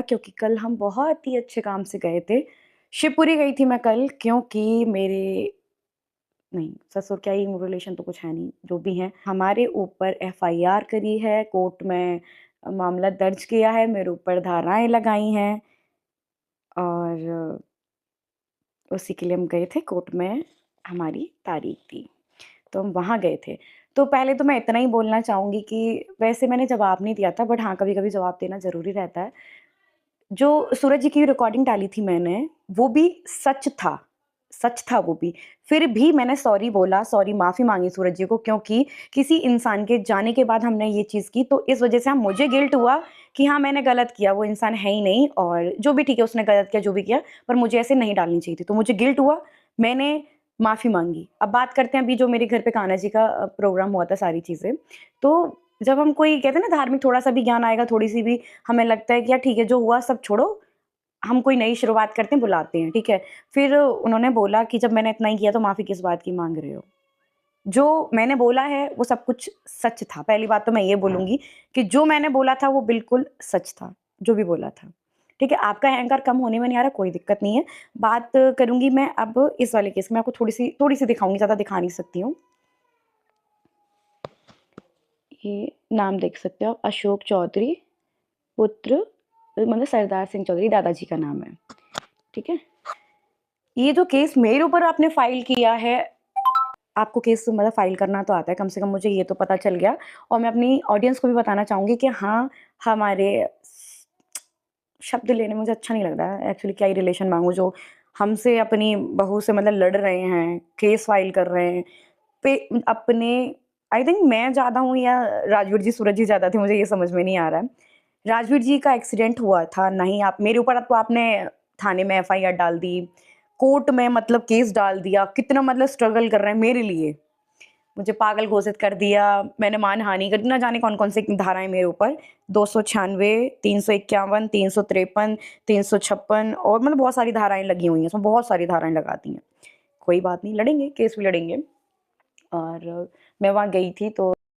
क्योंकि कल हम बहुत ही अच्छे काम से गए थे। शिवपुरी गई थी मैं कल क्योंकि मेरे नहीं, ससुर क्या ही रिलेशन तो कुछ है नहीं, जो भी हैं, हमारे ऊपर एफआईआर करी है, कोर्ट में मामला दर्ज किया है, मेरे ऊपर धाराएँ लगाई हैं और उसी के लिए हम गए थे कोर्ट में हमारी तारीख थी, तो हम वहाँ गए थे। तो पहले तो मैं इतना ही बोलना चाहूँगी कि वैसे मैंने जवाब नहीं दिया था बट हाँ, कभी-कभी जवाब देना ज़रूरी रहता है। जो सूरज जी की रिकॉर्डिंग डाली थी मैंने, वो भी सच था वो भी। फिर भी मैंने सॉरी बोला, सॉरी माफ़ी माँगी सूरज जी को क्योंकि किसी इंसान के जाने के बाद हमने ये चीज़ की तो इस वज़ह से हाँ, मुझे गिल्ट हुआ कि हाँ, मैंने गलत किया, वो इंसान है ही नहीं और जो भी ठीक है उसने गलत किया, जो भी किया, पर मुझे ऐसे नहीं डालनी चाहिए थी। तो मुझे गिल्ट हुआ, मैंने माफ़ी माँगी। अब बात करते हैं अभी जो मेरे घर पे कान्हा जी का प्रोग्राम हुआ था सारी चीज़ें। तो जब हम कोई कहते हैं ना धार्मिक थोड़ा-सा भी ज्ञान आएगा, थोड़ी-सी भी हमें लगता है कि यार ठीक है, जो हुआ सब छोड़ो, हम कोई नई शुरुआत करते हैं, बुलाते हैं, ठीक है? फिर उन्होंने बोला कि जब मैंने इतना ही किया तो माफ़ी किस बात की माँग रहे हो? जो मैंने बोला है वो सब कुछ सच था। पहली बात तो मैं ये बोलूँगी कि जो मैंने बोला था वो बिल्कुल सच था, जो भी बोला था। ठीक है? आपका अहंकार कम होने में नहीं आ रहा, कोई दिक्कत नहीं है। बात करूँगी मैं अब इस वाले केस में, आपको थोड़ी-सी दिखाऊँगी, ज़्यादा दिखा नहीं सकती हूँ। ये नाम देख सकते हो आप, अशोक चौधरी, पुत्र मतलब सरदार सिंह चौधरी, दादाजी का नाम है। ठीक है? ये जो केस मेरे ऊपर आपने फाइल किया है, आपको केस मतलब फाइल करना तो आता है, कम से कम मुझे ये तो पता चल गया और मैं अपनी ऑडियंस को भी बताना चाहूँगी कि हाँ, हमारे शब्द लेने में मुझे अच्छा नहीं लग रहा है एक्चुअली क्या ही रिलेशन माँगूँ जो हमसे अपनी बहू से मतलब लड़ रहे हैं, केस फाइल कर रहे हैं, पे अपने आई थिंक मैं ज़्यादा हूँ या राजवीर जी, सूरज जी ज़्यादा थे, मुझे ये समझ में नहीं आ रहा है। राजवीर जी का एक्सीडेंट हुआ था, नहीं आप मेरे ऊपर तो आपने थाने में एफआईआर डाल दी, कोर्ट में मतलब केस डाल दिया, कितना मतलब स्ट्रगल कर रहे हैं मेरे लिए। मुझे पागल घोषित कर दिया, मैंने मानहानि कर दी, ना जाने कौन-कौन सी धाराएँ मेरे ऊपर 296, 351, 353, 356 और मतलब बहुत सारी धाराएँ लगी हुई हैं, इसमें बहुत सारी धाराएँ लगा दी हैं। कोई बात नहीं, लड़ेंगे, केस भी लड़ेंगे और मैं वहाँ गई थी तो